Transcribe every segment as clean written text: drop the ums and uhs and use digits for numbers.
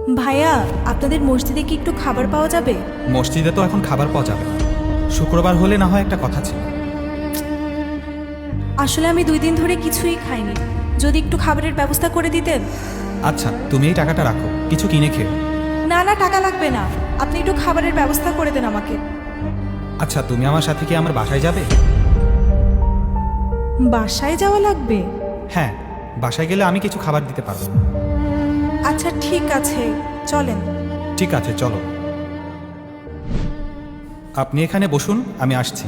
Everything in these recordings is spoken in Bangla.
ভাইয়া, আপনাদের মসজিদে কি একটু খাবার পাওয়া যাবে? মসজিদে তো এখন খাবার পাওয়া যাবে না। শুক্রবার হলে না হয় একটা কথা ছিল। আসলে আমি 2 দিন ধরে কিছুই খাইনি, যদি একটু খাবারের ব্যবস্থা করে দিতেন। আচ্ছা, তুমি এই টাকাটা রাখো, কিছু কিনে খেও। না না, টাকা লাগবে না, আপনি একটু খাবারের ব্যবস্থা করে দেন আমাকে। আচ্ছা, তুমি আমার সাথে কি আমার বাসায় যাবে? বাসায় যাওয়া লাগবে? হ্যাঁ, বাসায় গেলে আমি কিছু খাবার দিতে পারবো। আচ্ছা ঠিক আছে, চলেন। ঠিক আছে, চলো। আপনি এখানে বসুন, আমি আসছি।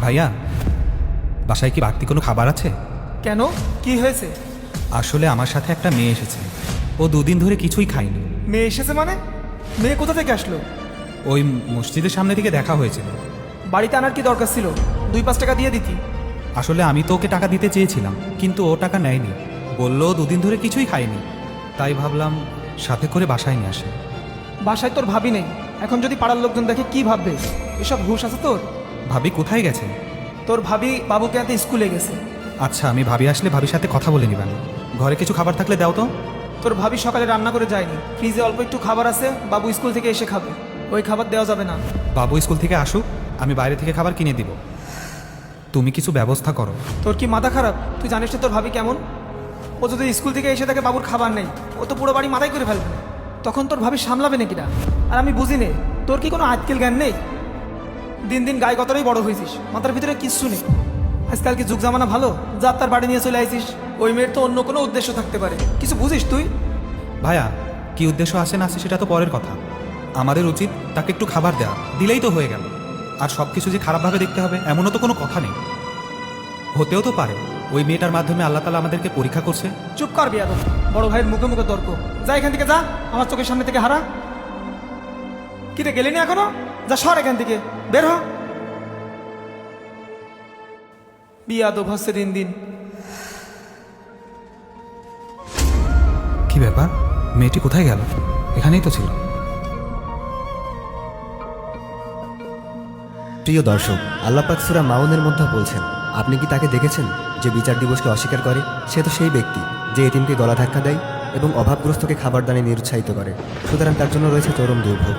ভাইয়া, বাসায় কি বাড়তি কোনো খাবার আছে? কেন, কি হয়েছে? আসলে আমার সাথে একটা মেয়ে এসেছে, ও 2 দিন ধরে কিছুই খায়নি। মেয়ে এসেছে মানে? মেয়ে কোথা থেকে আসলো? ওই মসজিদের সামনে থেকে দেখা হয়েছিল। বাড়িতে আনার কি দরকার ছিল? 2-5 টাকা দিয়ে দিতি। আসলে আমি তো ওকে টাকা দিতে চেয়েছিলাম, কিন্তু ও টাকা নেয়নি। বললো 2 দিন ধরে কিছুই খায়নি, তাই ভাবলাম সাথে করে বাসায় নিয়ে আসে। বাসায় তোর ভাবি নেই, এখন যদি পাড়ার লোকজন দেখে কি ভাববে? এসব হুঁশ আছে তোর? ভাবি কোথায় গেছে? তোর ভাবি বাবুকে আনতে স্কুলে গেছে। আচ্ছা, আমি ভাবি আসলে ভাবির সাথে কথা বলে নিবেন। ঘরে কিছু খাবার থাকলে দাও তো। তোর ভাবি সকালে রান্না করে যায়নি, ফ্রিজে অল্প একটু খাবার আছে, বাবু স্কুল থেকে এসে খাবে। ওই খাবার দেওয়া যাবে না। বাবু স্কুল থেকে আসুক, আমি বাইরে থেকে খাবার কিনে দিব। তুমি কিছু ব্যবস্থা করো। তোর কি মাথা খারাপ? তুই জানিস না তোর ভাবি কেমন? ও যদি স্কুল থেকে এসে থাকে বাবুর খাবার নেই, ও তো পুরো বাড়ি মাথায় করে ফেলবে। তখন তোর ভাবি সামলাবে নাকি না? আর আমি বুঝি নে, তোর কি কোনো আজকেল জ্ঞান নেই? দিন দিন গায়ে কতটাই বড় হয়েছিস, মাথার ভিতরে কিচ্ছু নেই। আজকাল কি যুগ জামানা ভালো, যার তার বাড়ি নিয়ে চলে আইছিস? ওই মেয়ের তো অন্য কোনো উদ্দেশ্য থাকতে পারে, কিছু বুঝিস তুই? ভাইয়া, কি উদ্দেশ্য আছে না আছে সেটা তো পরের কথা। আমাদের উচিত তাকে একটু খাবার দেওয়া, দিলেই তো হয়ে গেল। আর সব কিছু যে খারাপভাবে দেখতে হবে এমনও তো কোনো কথা নেই। হতেও তো পারে ওই মেয়েটার মাধ্যমে আল্লাহ তাআলা আমাদেরকে পরীক্ষা করছে। চুপ কর বিয়াদব, বড় ভাইয়ের মুখে মুখে তর্ক। যা এখান থেকে যা, আমার চোখের সামনে থেকে হারা। কিরে গেলি না এখনো? যা, সর এখান থেকে, বের হ। বিয়াদব হচ্ছে দিন দিন। কি ব্যাপার, মেয়েটি কোথায় গেল? এখানেই তো ছিল। প্রিয় দর্শক, আল্লাহ পাক সূরা মাউনের মধ্যে বলছেন, আপনি কি তাকে দেখেছেন যে বিচার দিবসকে অস্বীকার করে? সে তো সেই ব্যক্তি যে এতিমকে গলা ধাক্কা দেয় এবং অভাবগ্রস্তকে খাবার দানে নিরুৎসাহিত করে। সুতরাং তার জন্য রয়েছে চরম দুর্ভোগ।